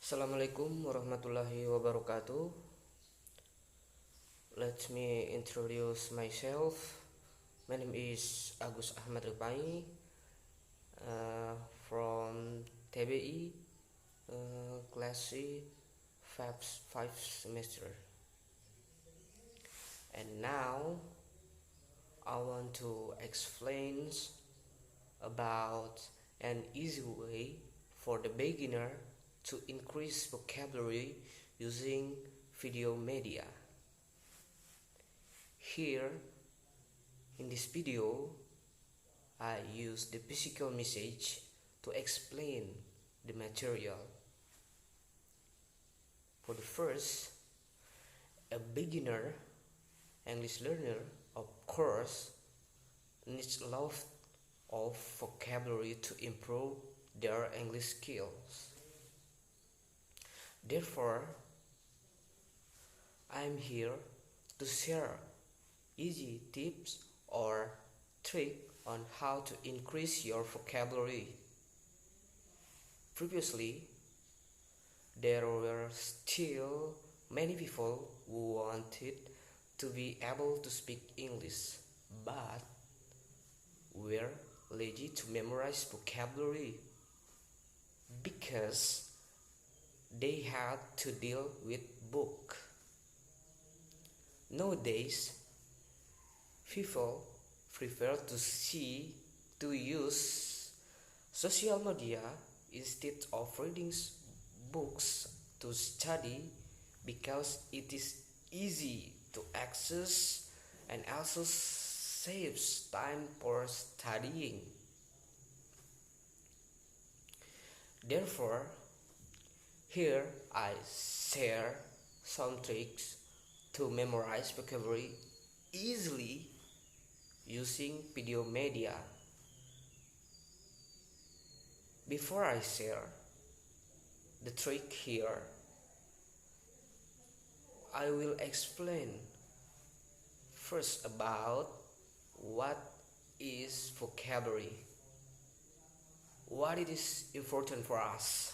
Assalamualaikum warahmatullahi wabarakatuh. Let me introduce myself. My name is Agus Akmad from TBI, Class C, 5 semester. And now I want to explain about an easy way for the beginner to increase vocabulary using video media. Here in this video, I use the physical message to explain the material. For the first, a beginner English learner, of course, needs a lot of vocabulary to improve their English skills. Therefore, I'm here to share easy tips or tricks on how to increase your vocabulary. Previously, there were still many people who wanted to be able to speak English, but were lazy to memorize vocabulary because they had to deal with book. Nowadays, people prefer to use social media instead of reading books to study because it is easy to access and also saves time for studying. Therefore, here I share some tricks to memorize vocabulary easily using video media. Before I share the trick here, I will explain first about what is vocabulary, what it is important for us,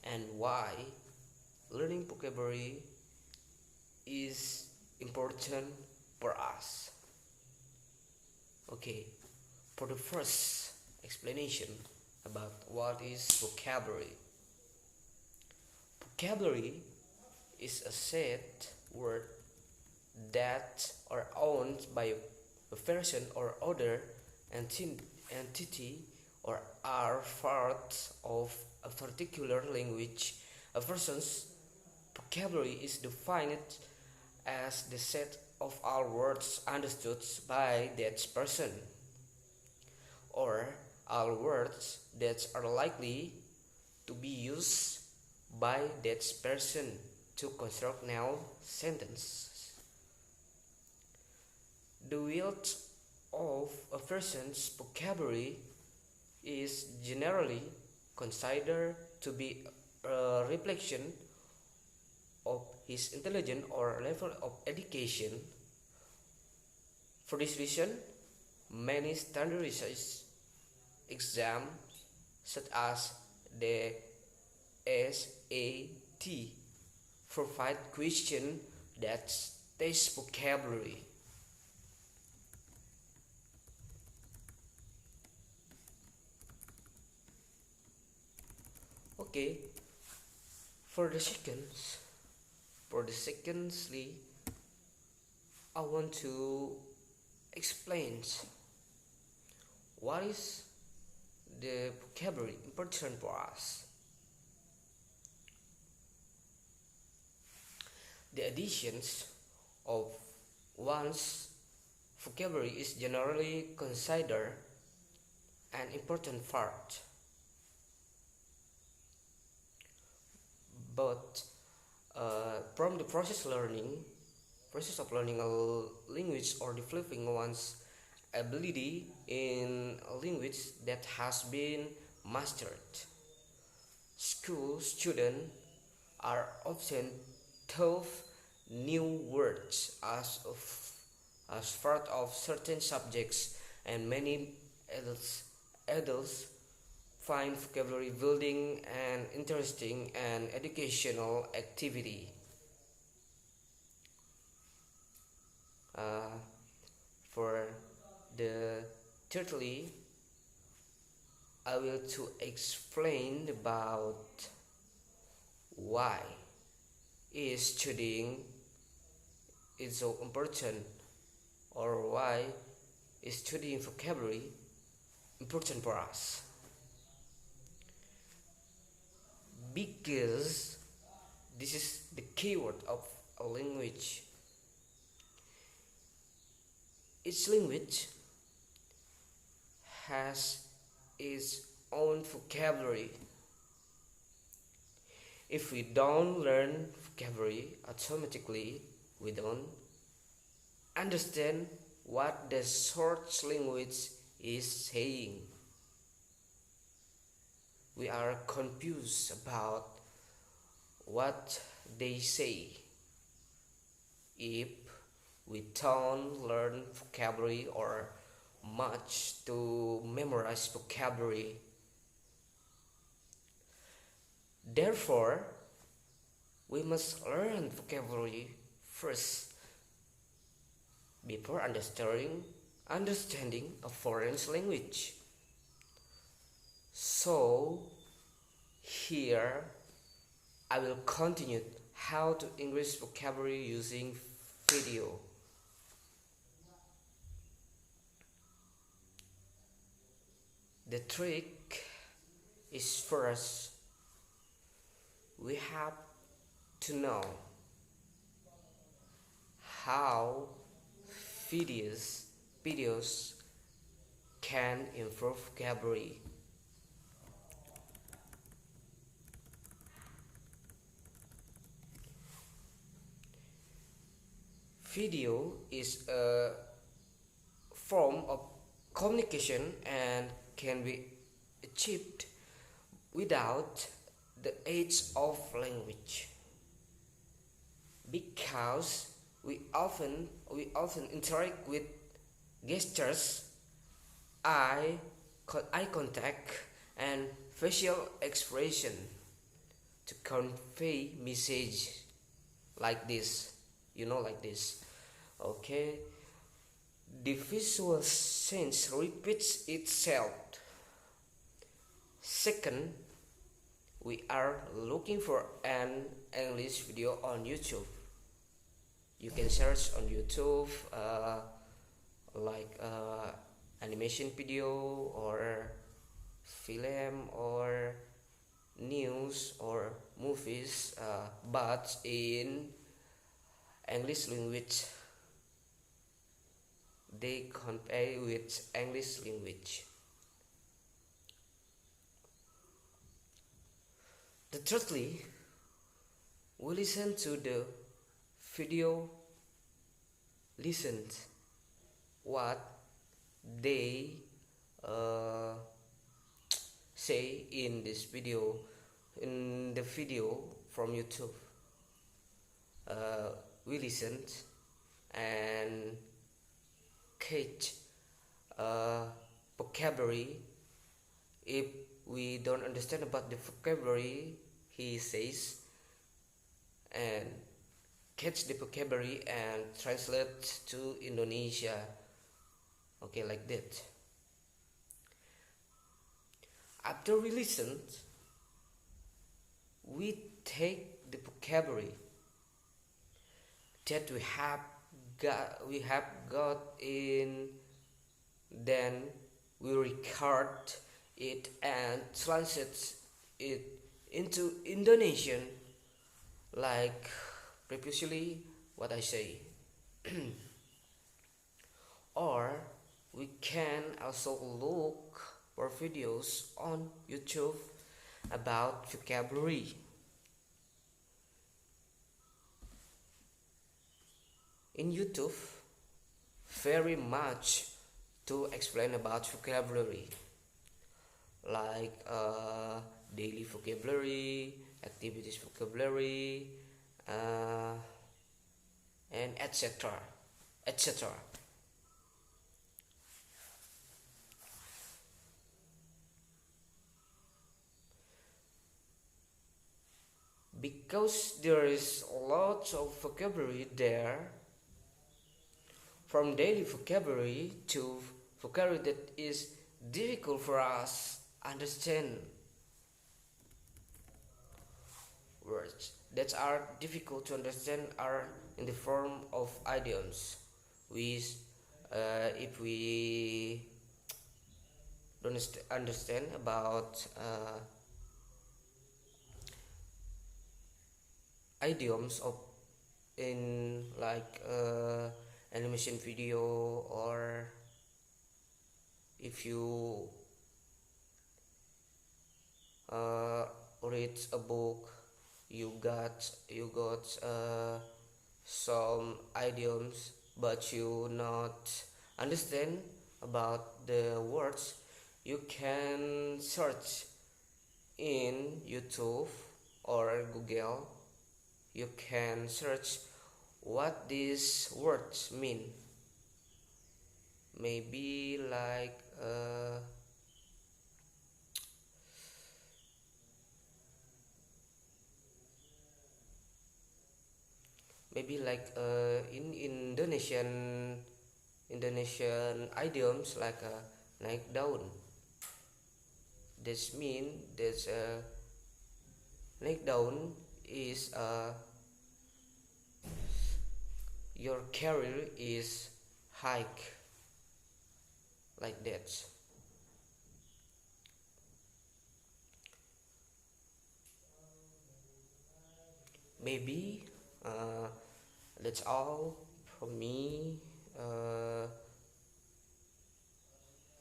and why learning vocabulary is important for us. Okay, for the first explanation about what is vocabulary. Vocabulary is a set word that are owned by a person or other entity or are part of a particular language. A person's vocabulary is defined as the set of all words understood by that person, or all words that are likely to be used by that person to construct new sentences. The width of a person's vocabulary is generally considered to be a reflection of his intelligence or level of education. For this reason, many standardized exams such as the SAT provide questions that test vocabulary. Okay, for the secondly, I want to explain what is the vocabulary important for us. The additions of one's vocabulary is generally considered an important part. But from the process of learning a language or developing one's ability in a language that has been mastered, school students are often taught new words as part of certain subjects, and many adults find vocabulary building an interesting and educational activity. For the thirdly, I will to explain about why is studying is so important, or why is studying vocabulary important for us. Because this is the keyword of a language. Each language has its own vocabulary. If we don't learn vocabulary, automatically we don't understand what the short language is saying. We are confused about what they say. If we don't learn vocabulary or much to memorize vocabulary, therefore we must learn vocabulary first before understanding a foreign language. So here I will continue how to English vocabulary using video. The trick is, first we have to know how videos can improve vocabulary. Video is a form of communication and can be achieved without the aid of language, because we often interact with gestures, eye contact, and facial expression to convey message like this, like this. Okay, the visual sense repeats itself. Second, we are looking for an English video on YouTube. You can search on YouTube like animation video or film or news or movies, but in English language. They compare with English language. Thirdly, we listen to the video, listen what they say in this video, in the video from YouTube. We listen and catch vocabulary. If we don't understand about the vocabulary he says, and catch the vocabulary and translate to Indonesia. Okay, like that. After we listen, we take the vocabulary that we have got in, then we record it and translate it into Indonesian, like previously what I say. Or we can also look for videos on YouTube about vocabulary. In YouTube, very much to explain about vocabulary, like daily vocabulary, activities vocabulary, and etc. etc. because there is a lot of vocabulary there, from daily vocabulary to vocabulary that is difficult for us understand. Words that are difficult to understand are in the form of idioms, which if we don't understand about idioms of in like animation video, or if you read a book, you got some idioms but you not understand about the words, you can search in YouTube or Google. You can search what these words mean. Maybe like in Indonesian idioms like naik daun. This mean that naik daun is your career is hike, like that. Maybe that's all from me.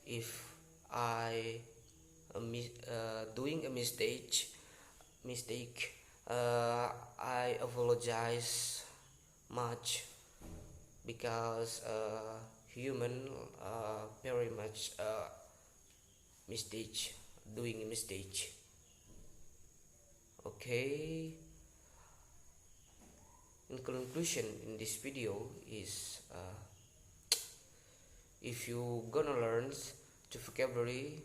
If I doing a mistake, I apologize much, because human very much mistake, doing a mistake. Okay, in conclusion in this video is if you gonna learn the vocabulary,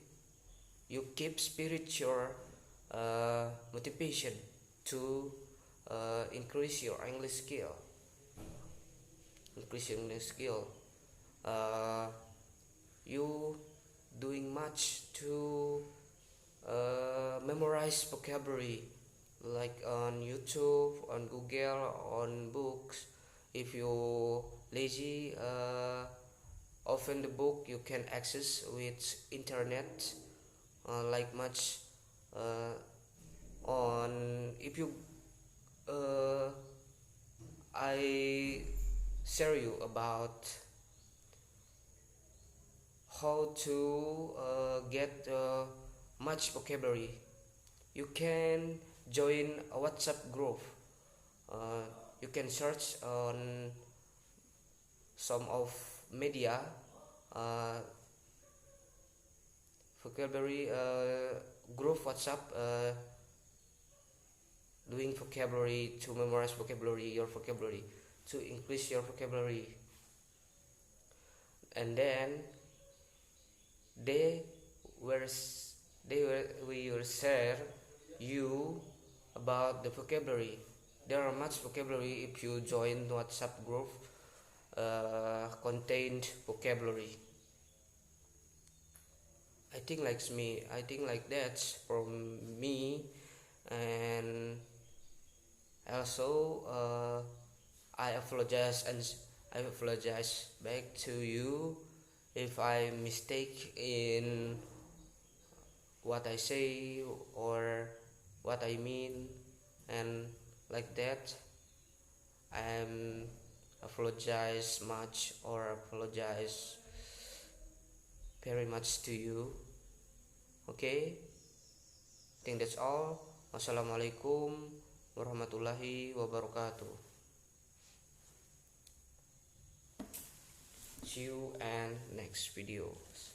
you keep spiritual motivation to increase your English skill. You doing much to memorize vocabulary, like on YouTube, on Google, on books. If you lazy, open the book, you can access with internet, like much on. If you I share you about how to get much vocabulary. You can join a WhatsApp group. You can search on some of media vocabulary group WhatsApp, doing vocabulary to memorize your vocabulary, to increase your vocabulary. And then we will share you about the vocabulary. There are much vocabulary if you join WhatsApp group contained vocabulary. I think like that's from me. And also I apologize back to you if I mistake in what I say or what I mean, and like that. I'm apologize very much to you. Okay, I think that's all. Wassalamualaikum warahmatullahi wabarakatuh. See you and next videos.